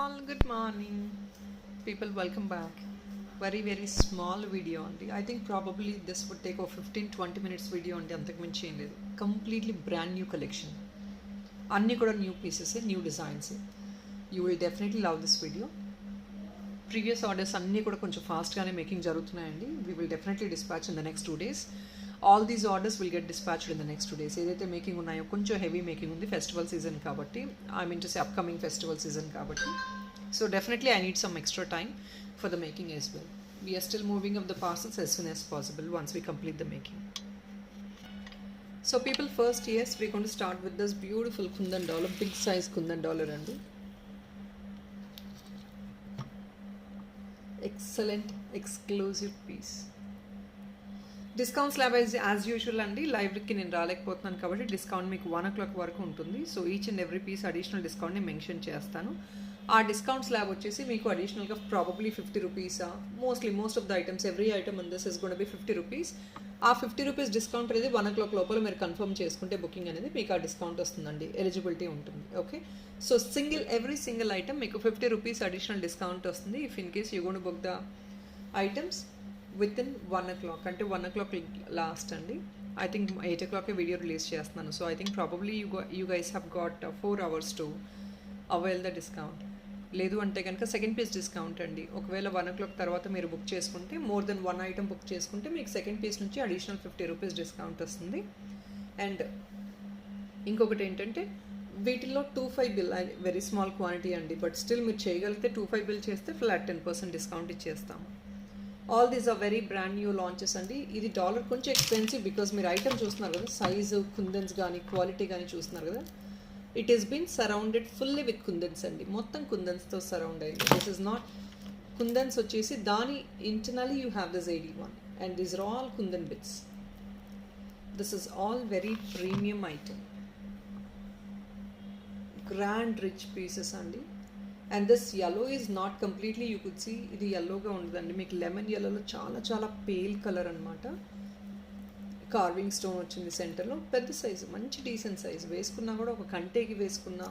all, good morning people, welcome back. Very small video only. I think probably this would take a 15-20 minutes video only, అంతకు మించి ఏం లేదు. Completely brand new collection, అన్నీ కూడా new pieces, new designs. You will definitely love this video. Previous orders అన్నీ కూడా కొంచెం ఫాస్ట్గానే మేకింగ్ జరుగుతున్నాయండి. We will definitely dispatch in the next 2 days. All these orders will get dispatched in the next 2 days. ఏదైతే making ఉన్నాయో కొంచెం heavy making ఉంది, festival season కాబట్టి, I mean to say upcoming festival season కాబట్టి. So definitely I need some extra time for the making as well. We're still moving up the parcels as soon as possible once we complete the making. So people, first, yes, we're going to start with this beautiful kundan dollar, big size kundan dollar అండి. Excellent exclusive piece. Discount slab as usual అండి. లైవ్కి నేను రాలేకపోతున్నాను కాబట్టి discount మీకు 1 o'clock వరకు ఉంటుంది. So each and every piece additional డిస్కౌంట్ని mention చేస్తాను. ఆ డిస్కౌంట్ స్లాబ్ వచ్చేసి మీకు అడిషనల్గా probably 50 rupees. Most of the items, every item in this is gonna be 50 rupees. ఆ 50 rupees డిస్కౌంట్ అనేది 1 o'clock లోపల మీరు కన్ఫర్మ్ చేసుకుంటే బుకింగ్ అనేది మీకు ఆ డిస్కౌంట్ వస్తుందండి, ఎలిజిబిలిటీ ఉంటుంది. Okay, so every single item మీకు 50 rupees అడిషనల్ డిస్కౌంట్ వస్తుంది if in case you gonna book the items within 1 o'clock. అంటే 1 o'clock లాస్ట్ అండి. I think 8 o'clock video release చేస్తున్నాను. So I think probably you guys have got 4 hours to avail the discount. లేదు అంటే కనుక second piece discount అండి. ఒకవేళ 1 o'clock తర్వాత మీరు బుక్ చేసుకుంటే, మోర్ దెన్ 1 item బుక్ చేసుకుంటే మీకు సెకండ్ పీస్ నుంచి అడిషనల్ 50 rupees డిస్కౌంట్ వస్తుంది. అండ్ ఇంకొకటి ఏంటంటే వీటిల్లో 2-5 బిల్, వెరీ స్మాల్ క్వాంటిటీ అండి, బట్ స్టిల్ మీరు చేయగలిగితే 2-5 బిల్ చేస్తే ఫ్లాట్ 10% డిస్కౌంట్ ఇచ్చేస్తాము. All these are very brand new launches అండి. ఇది డాలర్ కొంచెం ఎక్స్పెన్సివ్ బికాజ్ మీరు ఐటమ్ చూస్తున్నారు కదా, సైజు, కుందన్స్ కానీ క్వాలిటీ కానీ చూస్తున్నారు కదా. It is been surrounded fully with kundans అండి, మొత్తం కుందన్స్తో సరౌండ్ అయింది. దిస్ ఇస్ నాట్ కుందన్స్ వచ్చేసి దాని internally you have this 81 and these are all kundan bits. This is all very premium item, grand rich pieces అండి. And this yellow is not completely, you could see ఇది yellowగా ఉండదండి, మీకు lemon yellowలో చాలా pale colour అనమాట. కార్వింగ్ స్టోన్ వచ్చింది సెంటర్లో, పెద్ద సైజు, మంచి డీసెంట్ సైజు. వేసుకున్నా కూడా ఒక కంటేకి వేసుకున్నా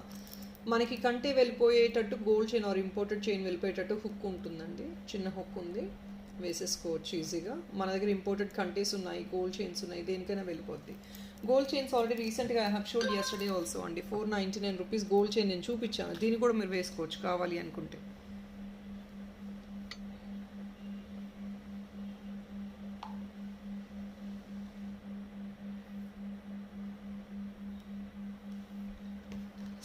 మనకి కంటే వెళ్ళిపోయేటట్టు gold chain or imported chain వెళ్ళిపోయేటట్టు హుక్ ఉంటుందండి, చిన్న హుక్ ఉంది, వేసేసుకోవచ్చు ఈజీగా. మన దగ్గర ఇంపోర్టెడ్ కంటేస్ ఉన్నాయి, గోల్డ్ చైన్స్ ఉన్నాయి, దేనికైనా వెళ్ళిపోద్ది. గోల్డ్ చైన్స్ ఆల్రెడీ రీసెంట్గా I have showed yesterday also అండి. 499 rupees గోల్డ్ చైన్ నేను చూపించాను, దీన్ని కూడా మీరు వేసుకోవచ్చు కావాలి అనుకుంటే.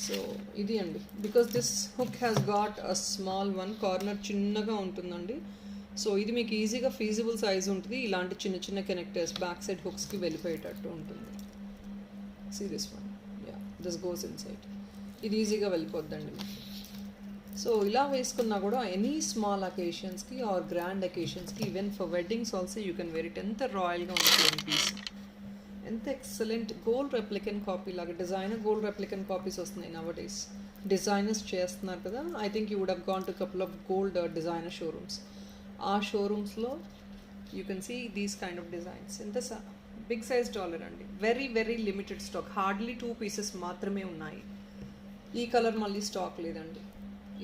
సో ఇది అండి, because this hook has got a small one, corner చిన్నగా ఉంటుందండి. సో ఇది మీకు ఈజీగా ఫీజిబుల్ సైజ్ ఉంటుంది. ఇలాంటి చిన్న కనెక్టర్స్ బ్యాక్ సైడ్ హుక్స్కి వెళ్ళిపోయేటట్టు ఉంటుంది. See this one, yeah, this goes inside, ఇది ఈజీగా వెళ్ళిపోద్దండి మీకు. సో ఇలా వేసుకున్నా కూడా ఎనీ స్మాల్ అకేషన్స్కి ఆర్ గ్రాండ్ అకేషన్స్కి, even for weddings also you can wear it. ఎంత రాయల్గా ఉంటుంది పీస్, ఎంత ఎక్సలెంట్ గోల్డ్ రెప్లికెంట్ కాపీ లాగా, డిజైనర్ గోల్డ్ రెప్లికెంట్ కాపీస్ వస్తున్నాయి నవ్ డేస్. డిజైనర్స్ చేస్తున్నారు కదా. I think you would have gone to couple of gold designer showrooms. ఆ షోరూమ్స్లో you can see these kind of designs. ఎంత big size dollar అండి, very limited stock, hardly 2 pieces మాత్రమే ఉన్నాయి. ఈ కలర్ మళ్ళీ స్టాక్ లేదండి,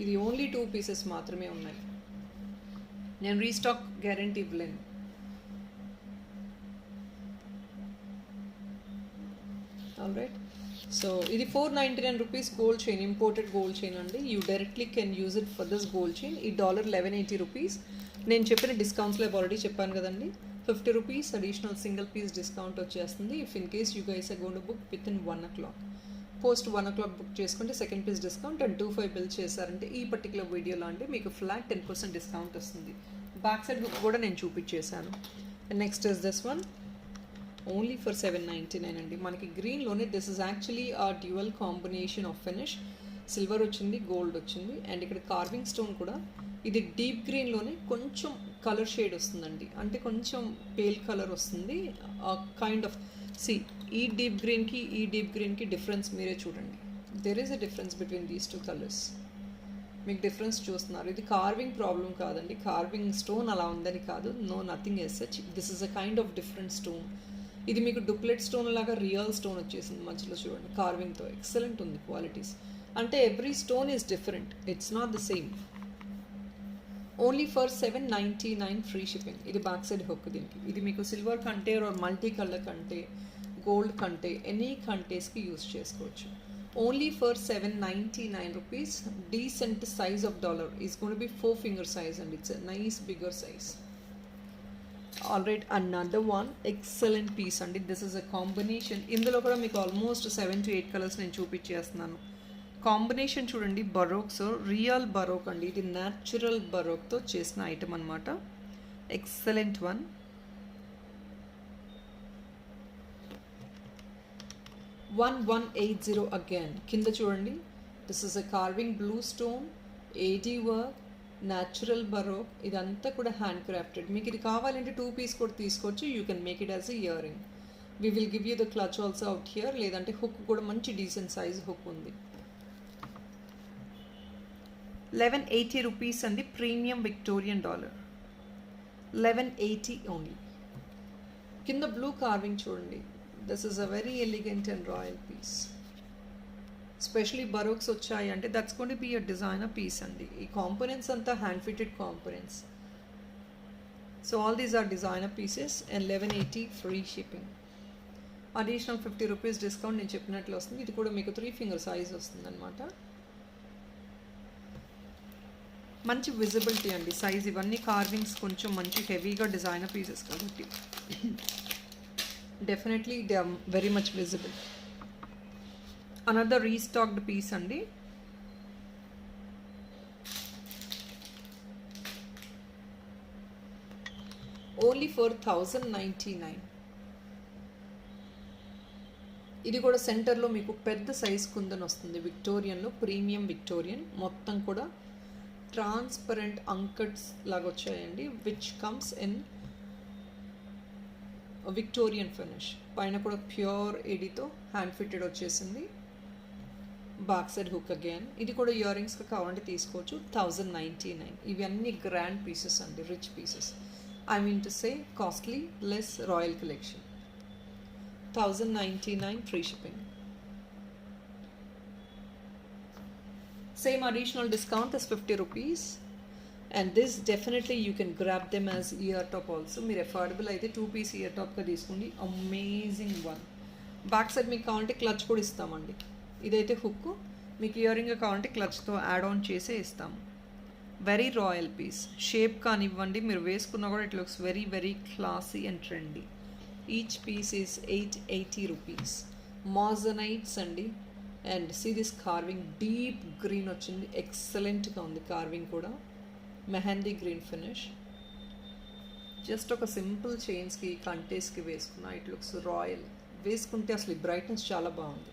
ఇది ఓన్లీ 2 pieces మాత్రమే ఉన్నాయి. నేను రీస్టాక్ గ్యారంటీ ఇవ్వలేను. ఆల్ రైట్, సో ఇది 499 rupees gold chain, imported gold chain అండి. You directly can use it for this gold chain. ఈ $1180 rupees. నేను చెప్పిన డిస్కౌంట్స్ లైవ్ ఆల్రెడీ చెప్పాను కదండి. 50 rupees additional single piece discount వచ్చేస్తుంది if in case you guys are going to book within 1 o'clock. Post 1 o'clock book చేసుకుంటే second piece discount and 2-5 bill చేశారంటే ఈ particular వీడియోలో అంటే మీకు ఫ్లాట్ 10% డిస్కౌంట్ వస్తుంది. బ్యాక్ సైడ్ బుక్ కూడా నేను చూపించేశాను. Next is this one, only for 799 అండి. మనకి గ్రీన్లోనే, this is actually a dual combination of finish, silver వచ్చింది, గోల్డ్ వచ్చింది, అండ్ ఇక్కడ కార్వింగ్ స్టోన్ కూడా. ఇది డీప్ గ్రీన్లోనే కొంచెం కలర్ షేడ్ వస్తుందండి, అంటే కొంచెం పేల్ కలర్ వస్తుంది. కైండ్ ఆఫ్ సి, ఈ డీప్ గ్రీన్కి డిఫరెన్స్ మీరే చూడండి. There is a difference between these 2 colors. మీకు డిఫరెన్స్ చూస్తున్నారు. ఇది కార్వింగ్ ప్రాబ్లం కాదండి, కార్వింగ్ స్టోన్ అలా ఉందని కాదు, no nothing as such. This is a kind of different stone. ఇది మీకు డూప్లెట్ స్టోన్ లాగా రియల్ స్టోన్ వచ్చేసింది మధ్యలో చూడండి, కార్వింగ్తో ఎక్సలెంట్ ఉంది క్వాలిటీస్. అంటే every stone is different, it's not the same. Only for 799 free shipping. ఇది బ్యాక్ సైడ్ హుక్ దీనికి. ఇది మీకు సిల్వర్ కంటే ఆర్ మల్టీ కలర్ కంటే గోల్డ్ కంటే ఎనీ కంటేస్కి యూస్ చేసుకోవచ్చు. Only for 799 rupees. Decent size of dollar is gonna be 4 finger size and it's nice bigger size. All right, another one excellent piece అండి. This is a combination. ఇందులో కూడా మీకు almost 7 to 8 colours నేను చూపించేస్తున్నాను. Combination చూడండి, బరోక్స్, real baroque అండి. ఇది natural బరోక్తో చేసిన item అనమాట. Excellent one. $1180 అగైన్. కింద చూడండి, this is a carving blue stone, AD work, natural baroque. ఇదంతా కూడా హ్యాండ్ క్రాఫ్టెడ్. మీకు ఇది కావాలంటే 2 పీస్ కూడా తీసుకోవచ్చు. You can make it as a earring. We will give you the clutch also out here. లేదంటే హుక్ కూడా మంచి డీసెంట్ సైజ్ హుక్ ఉంది. 1180 రూపీస్ అండి. Premium Victorian dollar. 1180 ఓన్లీ. కింద బ్లూ కార్వింగ్ చూడండి. This is a very elegant and royal piece. Specially baroques వచ్చాయి అంటే that's going to be a designer piece అండి. ఈ కాంపోనెంట్స్ అంతా hand fitted components. So all these are designer pieces and 1180 free shipping. Additional 50 rupees discount నేను చెప్పినట్లు వస్తుంది. ఇది కూడా మీకు 3 ఫింగర్ సైజ్ వస్తుంది అనమాట. మంచి విజిబిలిటీ అండి సైజ్. ఇవన్నీ కార్వింగ్స్ కొంచెం మంచి హెవీగా డిజైనర్ పీసెస్ కాబట్టి definitely they are very much visible. Another restocked piece అండి. Only for 1099. ఇది కూడా సెంటర్లో మీకు పెద్ద సైజ్ కుందన్ వస్తుంది. విక్టోరియన్లో ప్రీమియం విక్టోరియన్. మొత్తం కూడా ట్రాన్స్పరెంట్ అంకట్స్ లాగా వచ్చాయండి, which comes in Victorian finish. పైన కూడా ప్యూర్ ఎడీతో హ్యాండ్ ఫిట్టెడ్ వచ్చేసింది. Back side hook again. ఇది కూడా ఇయర్ రింగ్స్గా కావాలంటే తీసుకోవచ్చు. 1099. ఇవి అన్ని గ్రాండ్ పీసెస్ అండి, rich pieces. I mean to say costly less royal collection. 1099 free shipping. Same additional discount is 50 rupees. And this definitely you can grab them as ear top also. మీరు affordable అయితే 2 piece ear top గా తీసుకోండి. Amazing one. Back side మీకు కావాలంటే clutch కూడా ఇస్తామండి. ఇదైతే hook. మీకు ఇయర్ రింగ్ కావాలంటే క్లచ్తో యాడ్ ఆన్ చేసే ఇస్తాము. Very royal piece. షేప్ కానివ్వండి, మీరు వేసుకున్నా కూడా it looks very very classy and trendy. Each piece is 880 rupees. Moissanites అండి. And see this carving, deep green వచ్చింది. ఎక్సలెంట్గా ఉంది కార్వింగ్ కూడా. Mehndi green finish. జస్ట్ ఒక సింపుల్ చైన్స్కి కంటేస్కి వేసుకున్నా ఇట్ లుక్స్ రాయల్. వేసుకుంటే అసలు ఈ బ్రైట్నెస్ చాలా బాగుంది.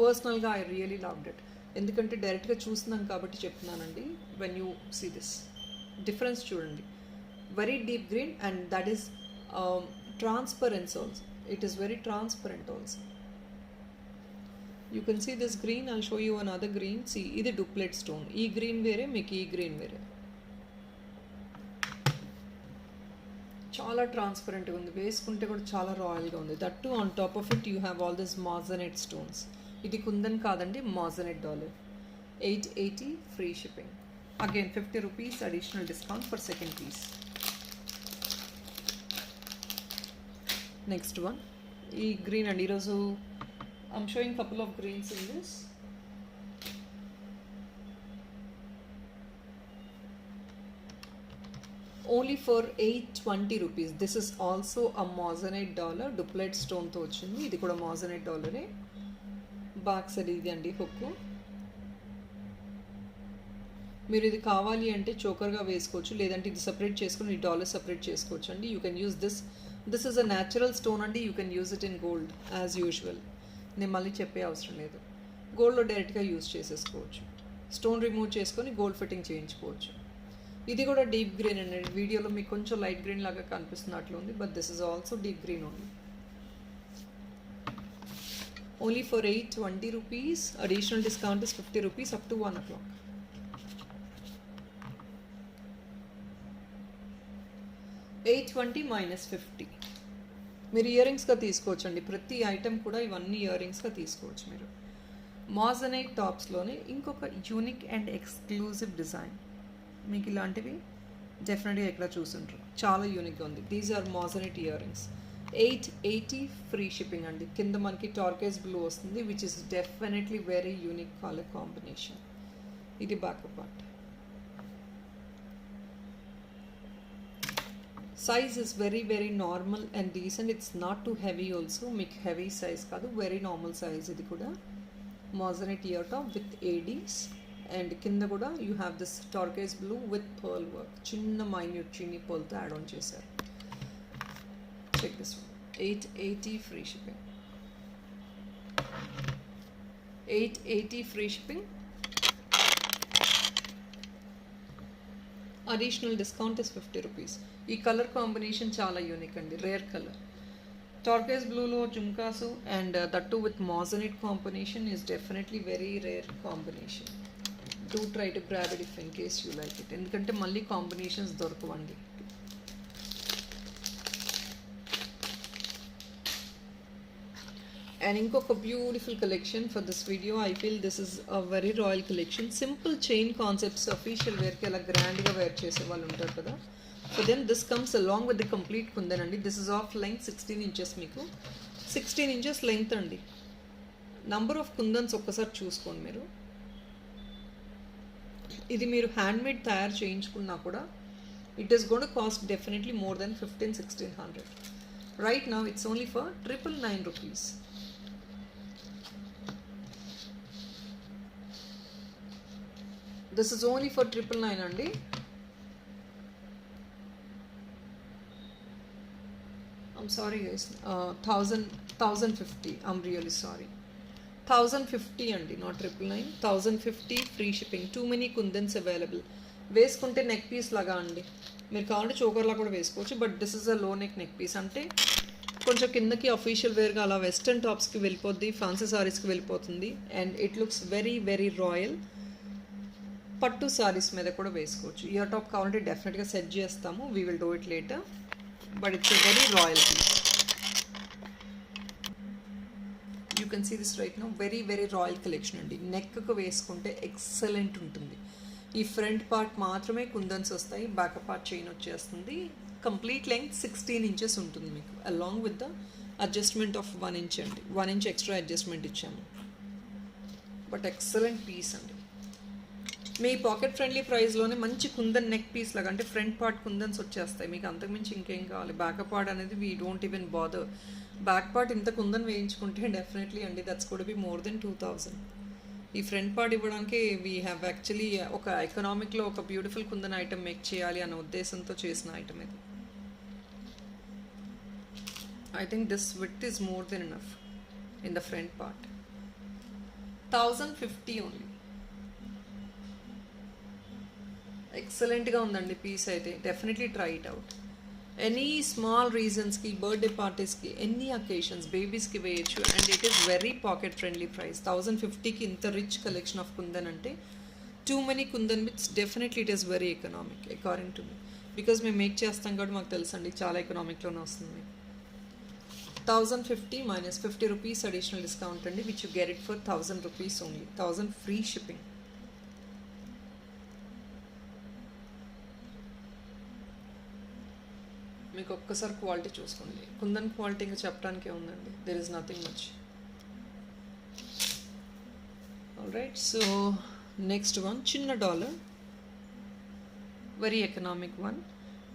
పర్సనల్గా ఐ రియలీ లవ్డ్ ఇట్. ఎందుకంటే డైరెక్ట్గా చూస్తున్నాను కాబట్టి చెప్తున్నానండి. When you see this difference చూడండి. Very deep green and that is transparent also. It is very transparent also. You can see this green. I'll show you another green. See, ఇది duplet stone. ఈ green వేరే, మీకు ఈ green వేరే. చాలా ట్రాన్స్పరెంట్గా ఉంది. వేసుకుంటే కూడా చాలా రాయల్గా ఉంది. That too on top of it you have all this moissanite stones. ఇది కుందన్ కాదండి, moissanite dollar. 880 free shipping. Again 50 rupees additional discount for second piece. Next one ఈ గ్రీన్ అండి. ఈరోజు I'm showing couple of greens in this. Only for 820 rupees. This is also a moissanite dollar. Doublet స్టోన్తో వచ్చింది. ఇది కూడా మాజనైట్ డాలరే. Back side ఇది అండి hook. మీరు ఇది కావాలి అంటే చోకర్గా వేసుకోవచ్చు, లేదంటే ఇది సపరేట్ చేసుకుని ఈ డాలర్ సపరేట్ చేసుకోవచ్చు అండి. You can use this. This is a natural stone అండి. You can use it in gold as usual. నేను మళ్ళీ చెప్పే అవసరం లేదు. గోల్డ్లో డైరెక్ట్గా యూజ్ చేసేసుకోవచ్చు. స్టోన్ రిమూవ్ చేసుకొని గోల్డ్ ఫిట్టింగ్ చేయించుకోవచ్చు. ఇది కూడా డీప్ గ్రీన్ అండి. వీడియోలో మీకు కొంచెం లైట్ గ్రీన్ లాగా కనిపిస్తున్నట్లు ఉంది, but this is also deep green only. Only for 820 rupees. Additional discount is 50 rupees up to 1 o'clock. 820 minus 50. మీరు ఇయర్ రింగ్స్గా తీసుకోవచ్చు అండి. ప్రతి ఐటెం కూడా ఇవన్నీ ఇయర్ రింగ్స్గా తీసుకోవచ్చు మీరు. మాజనైట్ టాప్స్లోనే ఇంకొక యూనిక్ అండ్ ఎక్స్క్లూజివ్ డిజైన్. మీకు ఇలాంటివి డెఫినెట్గా ఎక్కడ చూసుంటారు, చాలా యూనిక్గా ఉంది. These are moissanite earrings. 880 free shipping అండి. కింద మనకి టార్కేస్ బ్లూ వస్తుంది, which is definitely very unique colour combination. ఇది back part. Size is very very normal and decent. It's not too heavy also. మీకు హెవీ సైజ్ కాదు, very normal size. ఇది కూడా moissanite ear top with ADs. And కింద కూడా you have this turquoise blue with pearl work. చిన్న minute చిన్ని పర్ల్తో add on చేశారు. Check this one. 880 free shipping. 880 free shipping. Additional discount is 50 rupees. ఈ colour combination చాలా యూనిక్ అండి, rare colour. Turquoise బ్లూలో jhumkas and that too with moissanite combination is definitely very rare combination. Do try to grab it if in case you like it. ఎందుకంటే మళ్ళీ కాంబినేషన్స్ దొరకవండి. And ఇంకొక beautiful collection for this video. I feel this is a very royal collection. Simple chain concepts official వేర్కి అలా గ్రాండ్గా wear చేసే వాళ్ళు ఉంటారు కదా. So then this comes along with the complete kundan అండి. This is of length 16 inches. మీకు 16 inches length అండి. నంబర్ ఆఫ్ కుందన్స్ ఒక్కసారి చూసుకోండి మీరు. ఇది మీరు హ్యాండ్మేడ్ తయారు చేయించుకున్నా కూడా it is gone to cost definitely more then 1500-1600. Right now it's only for 999 rupees. This is only for 999 అండి. I'm sorry guys. 1050. I'm really sorry. 1050 అండి, not 999. 1050 free shipping. Too many kundans available. వేసుకుంటే neck piece లాగా అండి. మీరు కావాలంటే చోకర్లా కూడా వేసుకోవచ్చు. But this is అ లో నెక్ పీస్. అంటే కొంచెం కిందకి అఫీషియల్ వేర్గా అలా వెస్టర్న్ టాప్స్కి వెళ్ళిపోద్ది, ఫ్యాన్సీ సారీస్కి వెళ్ళిపోతుంది. And it looks very very royal. పట్టు సారీస్ మీద కూడా వేసుకోవచ్చు. ఇయర్ టాప్ కావాలంటే డెఫినెట్గా సెట్ చేస్తాము. We will do it later. But it's a very royal piece. You can see this right now. Very very royal collection అండి. Neck వేసుకుంటే excellent ఉంటుంది. ఈ ఫ్రంట్ పార్ట్ మాత్రమే కుందన్స్ వస్తాయి, బ్యాక్ పార్ట్ చైన్ వచ్చేస్తుంది. కంప్లీట్ లెంగ్త్ 16 ఇంచెస్ ఉంటుంది మీకు, along with the adjustment of 1 inch అండి. 1 ఇంచ్ ఎక్స్ట్రా అడ్జస్ట్మెంట్ ఇచ్చాము. బట్ ఎక్సలెంట్ పీస్ అండి. మీ పాకెట్ ఫ్రెండ్లీ ప్రైస్లోనే మంచి కుందన్ నెక్ పీస్ లాగా, అంటే ఫ్రంట్ పార్ట్ కుందన్స్ వచ్చేస్తాయి. మీకు అంతకుమించి ఇంకేం కావాలి. బ్యాక్ పార్ట్ అనేది we don't even bother. Back part ఇంత కుందన్ వేయించుకుంటే డెఫినెట్లీ అండి దట్స్ కూడా బి మోర్ దెన్ 2000. ఈ ఫ్రంట్ పార్ట్ ఇవ్వడానికి వీ హ్యావ్ యాక్చువల్లీ ఒక ఎకనామిక్లో ఒక బ్యూటిఫుల్ కుందన్ ఐటమ్ మేక్ చేయాలి అన్న ఉద్దేశంతో చేసిన ఐటమ్ ఇది. I think this width is more than enough in the front part. 1050 only. ఎక్సలెంట్గా ఉందండి పీస్ అయితే. Definitely try it out. Any small రీజన్స్కి, బర్త్డే పార్టీస్కి, ఎనీ అకేషన్స్, బేబీస్కి వేయచ్చు. And it is very pocket friendly price. 1050కి ఇంత రిచ్ కలెక్షన్ ఆఫ్ కుందన్ అంటే too many kundan with definitely it is very economic according to me. Because మేము make చేస్తాం కాబట్టి మాకు తెలుసు అండి, చాలా ఎకనామిక్లోనే వస్తుంది. 1050 minus 50 rupees additional discount అండి, which you get it for 1000 rupees only. 1000 free shipping. మీకు ఒక్కసారి క్వాలిటీ చూసుకోండి. కుందన్ క్వాలిటీ ఇంకా చెప్పడానికే ఉందండి. There is nothing much. Alright, so next one చిన్న dollar, very economic one.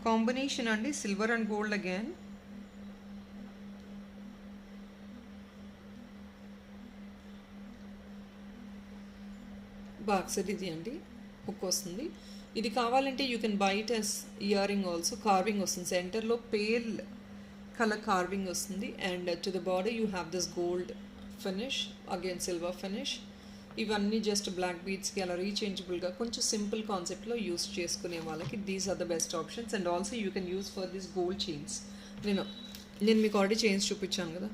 Combination అండి silver and gold again. Box ఇది అండి, హుక్ వస్తుంది. ఇది కావాలంటే you can buy it as earring also. Carving వస్తుంది, సెంటర్లో పేల్ కలర్ కార్వింగ్ వస్తుంది. And to the body you have this gold finish, again silver finish. ఇవన్నీ జస్ట్ బ్లాక్ బీడ్స్కి అలా రీచేంజబుల్గా కొంచెం సింపుల్ కాన్సెప్ట్లో యూస్ చేసుకునే వాళ్ళకి these are the best options. And also you can use for this gold chains. నేను మీకు ఆల్రెడీ చైన్స్ చూపించాను కదా,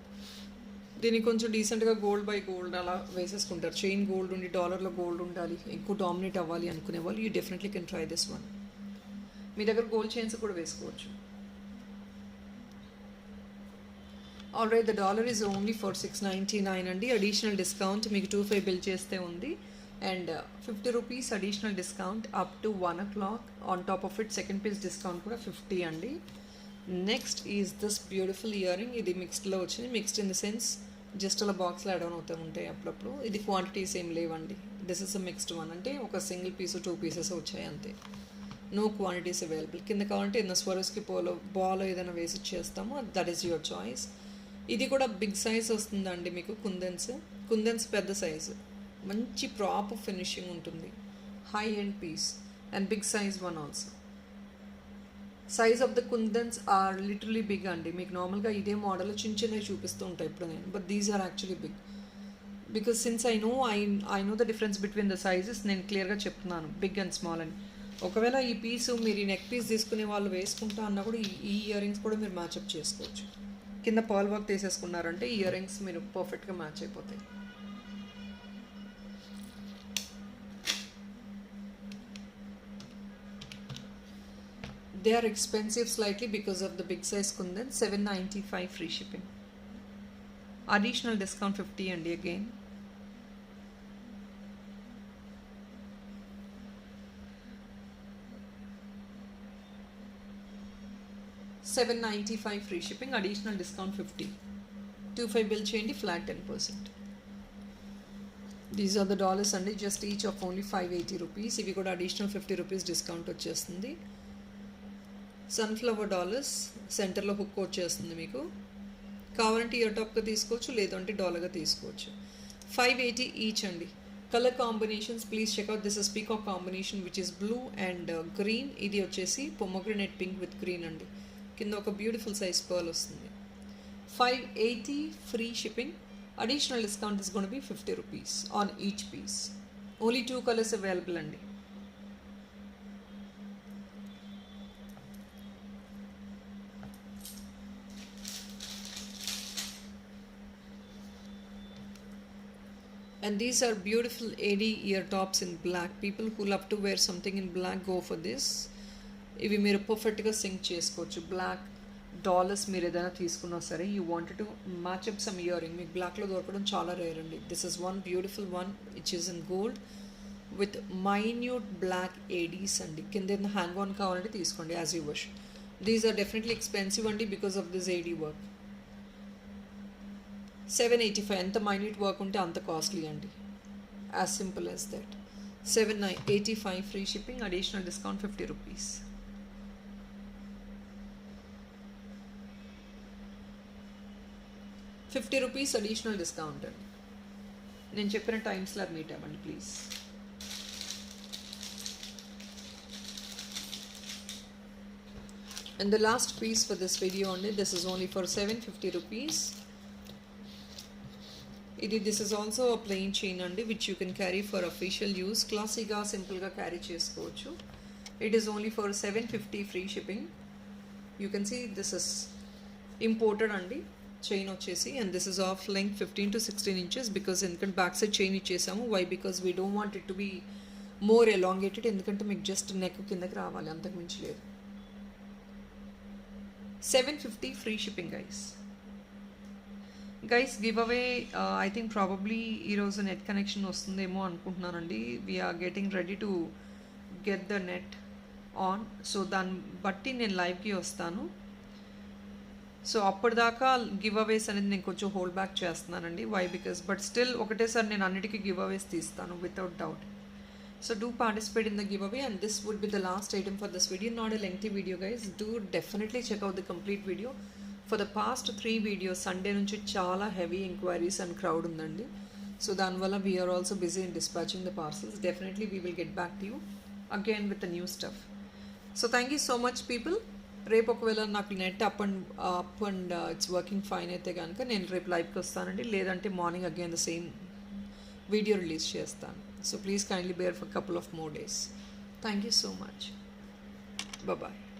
దీనికి కొంచెం డీసెంట్గా గోల్డ్ బై గోల్డ్ అలా వేసేసుకుంటారు. చైన్ గోల్డ్ ఉండి డాలర్లో గోల్డ్ ఉండాలి, ఎక్కువ డామినేట్ అవ్వాలి అనుకునే వాళ్ళు you definitely can try this one. మీ దగ్గర గోల్డ్ చైన్స్ కూడా వేసుకోవచ్చు. Alright the dollar is only for 699 అండి. అడిషనల్ డిస్కౌంట్ మీకు 25 బిల్ చేస్తే ఉంది. And 50 rupees additional discount up to 1 o'clock. On top of it second piece discount కూడా 50 అండి. Next is this beautiful earring. ఇది మిక్స్డ్లో వచ్చింది. Mixed in the sense just అలా బాక్స్లో యాడ్ ఆన్ అవుతూ ఉంటాయి అప్పుడప్పుడు. ఇది క్వాంటిటీస్ ఏం లేవండి. This is a mixed one, అంటే ఒక సింగిల్ పీస్ 2 పీసెస్ వచ్చాయి అంతే. No quantities available. కింద కావాలంటే ఏదైనా స్వరస్కి బాలో ఏదైనా వేసి ఇచ్చేస్తాము, దట్ ఈస్ యువర్ చాయిస్. ఇది కూడా బిగ్ సైజ్ వస్తుందండి మీకు. కుందన్స్ పెద్ద సైజు, మంచి ప్రాపర్ ఫినిషింగ్ ఉంటుంది. High end piece and big size one also. Size of the kundans are literally big అండి. మీకు నార్మల్గా ఇదే మోడల్ చిన్నవి చూపిస్తూ ఉంటాయి ఇప్పుడు నేను, but these are actually big. Because since I know the difference between the sizes, నేను క్లియర్గా చెప్తున్నాను బిగ్ అండ్ స్మాల్ అని. ఒకవేళ ఈ పీసు మీరు ఈ నెక్ పీస్ తీసుకునే వాళ్ళు వేసుకుంటా అన్నా కూడా ఈ ఇయర్ రింగ్స్ కూడా మీరు మ్యాచ్అప్ చేసుకోవచ్చు. కింద పర్ల్ వర్క్ తీసేసుకున్నారంటే ఇయర్ రింగ్స్ మీరు పర్ఫెక్ట్గా మ్యాచ్ అయిపోతాయి. They are expensive slightly because of the big size kundan. 795 free shipping. Additional discount 50 and again. $795 free shipping. Additional discount 50. 25 bill change flat 10%. These are the dollars and just each of only 580 rupees. If you got additional 50 rupees discount వచ్చేస్తుంది. Sunflower dollars సెంటర్లో hook వచ్చేస్తుంది. మీకు కావాలంటే year టాప్గా తీసుకోవచ్చు, లేదంటే డాలర్గా తీసుకోవచ్చు. 580 each అండి. Colour combinations please check out. This is peacock combination which is blue and green. ఇది వచ్చేసి పొమోగ్రనేట్ పింక్ విత్ గ్రీన్ అండి. కింద ఒక బ్యూటిఫుల్ సైజ్ పర్ల్ వస్తుంది. 580 free shipping. Additional discount is gonna be 50 rupees on each piece. Only 2 colours available అండి. And these are beautiful AD ear tops in black. People who love to wear something in black go for this. ఇవి మీరు పర్ఫెక్ట్గా sync చేసుకోవచ్చు. Black dollars మీరు ఏదైనా తీసుకున్నా సరే, you wanted to match up some earring, మీకు బ్లాక్లో దొరకడం చాలా రేర్ అండి. This is one beautiful one which is in gold with minute black ADs అండి. కింద ఏదైనా హ్యాంగ్ ఆన్ కావాలంటే తీసుకోండి as you wish. These are definitely expensive అండి because of this AD work. 785. ఎంత మైన్యూట్ వర్క్ ఉంటే అంత కాస్ట్లీ అండి. As simple as that. 785 free shipping. Additional discount 50 rupees. 50 rupees additional discount అండి. నేను చెప్పిన టైమ్స్లో మీట్ అవ్వండి please. And the last piece for this video only, this is only for 750 rupees. This is also a plain chain అండి which you can carry for official use. క్లాసీగా సింపుల్గా carry చేసుకోవచ్చు. It is only for 750 free shipping. You can see this is imported అండి chain వచ్చేసి, and this is of length 15 to 16 inches because ఎందుకంటే back side chain ఇచ్చేసాము. Why because we don't want it to be more elongated. ఎందుకంటే మీకు just neck కిందకి రావాలి, అంతకు మించి లేదు. 750 free shipping guys give away I think probably ఈరోజు నెట్ కనెక్షన్ వస్తుందేమో అనుకుంటున్నానండి. We're getting ready to get the net on. So దాన్ని బట్టి నేను లైవ్కి వస్తాను. సో అప్పటిదాకా గివ్ అవేస్ అనేది నేను కొంచెం హోల్డ్ బ్యాక్ చేస్తున్నానండి. వై బికాస్ బట్ స్టిల్ ఒకటేసారి నేను అన్నిటికీ గివ్ అవేస్ తీస్తాను without doubt. So do participate in the giveaway, and this would be the last item for this video. Not a lengthy video guys. Do definitely check out the complete video. For the past 3 videos Sunday nunchi chala heavy inquiries and crowd undandi. So danvalla we are also busy in dispatching the parcels. Definitely we will get back to you again with the new stuff. So thank you so much people. రేపు ఒకవేళ నాకు net up and it's working fine అయితే కనుక నేను రేపు లైవ్కి వస్తానండి. లేదంటే morning again the same video release చేస్తాను. So please kindly bear for a couple of more days. Thank you so much. Bye-bye.